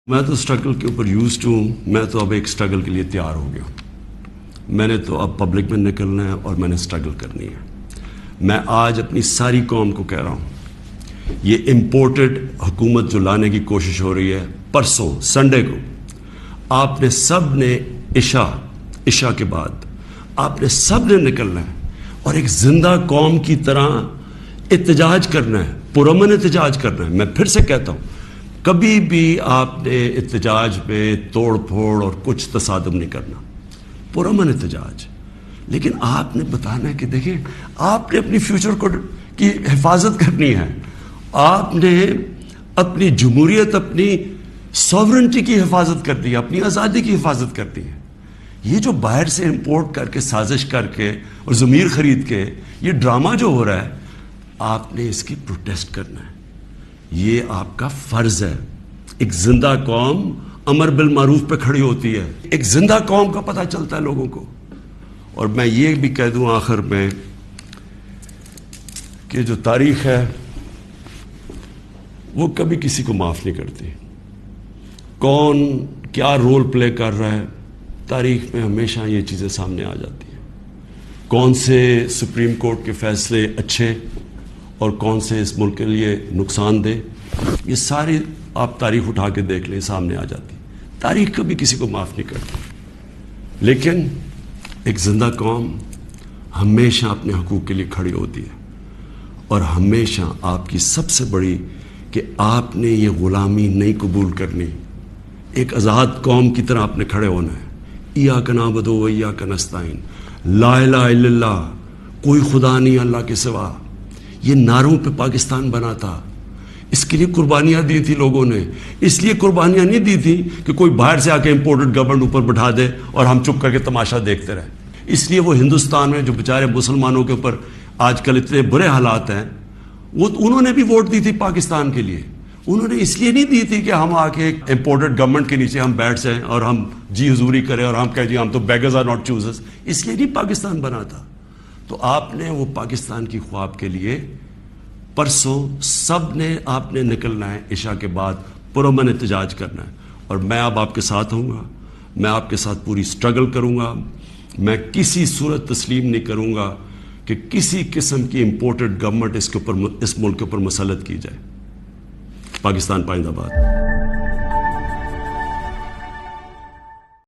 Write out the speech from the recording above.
میں تو اسٹرگل کے اوپر یوزڈ ہوں. میں تو اب ایک اسٹرگل کے لیے تیار ہو گیا. میں نے تو اب پبلک میں نکلنا ہے اور میں نے اسٹرگل کرنی ہے. میں آج اپنی ساری قوم کو کہہ رہا ہوں, یہ امپورٹڈ حکومت جو لانے کی کوشش ہو رہی ہے, پرسوں سنڈے کو آپ نے سب نے عشاء کے بعد آپ نے سب نے نکلنا ہے اور ایک زندہ قوم کی طرح احتجاج کرنا ہے, پرامن احتجاج کرنا ہے. میں پھر سے کہتا ہوں, کبھی بھی آپ نے احتجاج پہ توڑ پھوڑ اور کچھ تصادم نہیں کرنا, پرامن احتجاج. لیکن آپ نے بتانا ہے کہ دیکھیں, آپ نے اپنی فیوچر کو کی حفاظت کرنی ہے, آپ نے اپنی جمہوریت, اپنی سوورنٹی کی حفاظت کرنی ہے, اپنی آزادی کی حفاظت کرنی ہے. یہ جو باہر سے امپورٹ کر کے سازش کر کے اور ضمیر خرید کے یہ ڈرامہ جو ہو رہا ہے, آپ نے اس کی پروٹیسٹ کرنا ہے. یہ آپ کا فرض ہے. ایک زندہ قوم امر بالمعروف پہ کھڑی ہوتی ہے. ایک زندہ قوم کا پتہ چلتا ہے لوگوں کو. اور میں یہ بھی کہہ دوں آخر میں کہ جو تاریخ ہے وہ کبھی کسی کو معاف نہیں کرتی. کون کیا رول پلے کر رہا ہے, تاریخ میں ہمیشہ یہ چیزیں سامنے آ جاتی ہیں. کون سے سپریم کورٹ کے فیصلے اچھے اور کون سے اس ملک کے لیے نقصان دہ, یہ ساری آپ تاریخ اٹھا کے دیکھ لیں, سامنے آ جاتی. تاریخ کبھی کسی کو معاف نہیں کرتی. لیکن ایک زندہ قوم ہمیشہ اپنے حقوق کے لیے کھڑی ہوتی ہے, اور ہمیشہ آپ کی سب سے بڑی کہ آپ نے یہ غلامی نہیں قبول کرنی. ایک آزاد قوم کی طرح آپ نے کھڑے ہونا ہے. ایاک نعبد و ایاک نستعین, لا الہ الا اللہ, کوئی خدا نہیں اللہ کے سوا. یہ نعروں پہ پاکستان بنا تھا. اس کے لیے قربانیاں دی تھی لوگوں نے. اس لیے قربانیاں نہیں دی تھی کہ کوئی باہر سے آ کے امپورٹڈ گورنمنٹ اوپر بٹھا دے اور ہم چپ کر کے تماشا دیکھتے رہے. اس لیے وہ ہندوستان میں جو بیچارے مسلمانوں کے اوپر آج کل اتنے برے حالات ہیں, وہ انہوں نے بھی ووٹ دی تھی پاکستان کے لیے. انہوں نے اس لیے نہیں دی تھی کہ ہم آ کے ایک امپورٹڈ گورنمنٹ کے نیچے ہم بیٹھ جائیں اور ہم جی حضوری کریں اور ہم کہیں جی ہم تو بیگرز آر ناٹ چوزرز. اس لیے نہیں پاکستان بنا تھا. تو آپ نے وہ پاکستان کی خواب کے لیے پرسوں سب نے آپ نے نکلنا ہے, عشاء کے بعد پرامن احتجاج کرنا ہے. اور میں اب آپ کے ساتھ ہوں گا, میں آپ کے ساتھ پوری سٹرگل کروں گا. میں کسی صورت تسلیم نہیں کروں گا کہ کسی قسم کی امپورٹڈ گورنمنٹ اس ملک کے اوپر مسلط کی جائے. پاکستان پائندہ باد.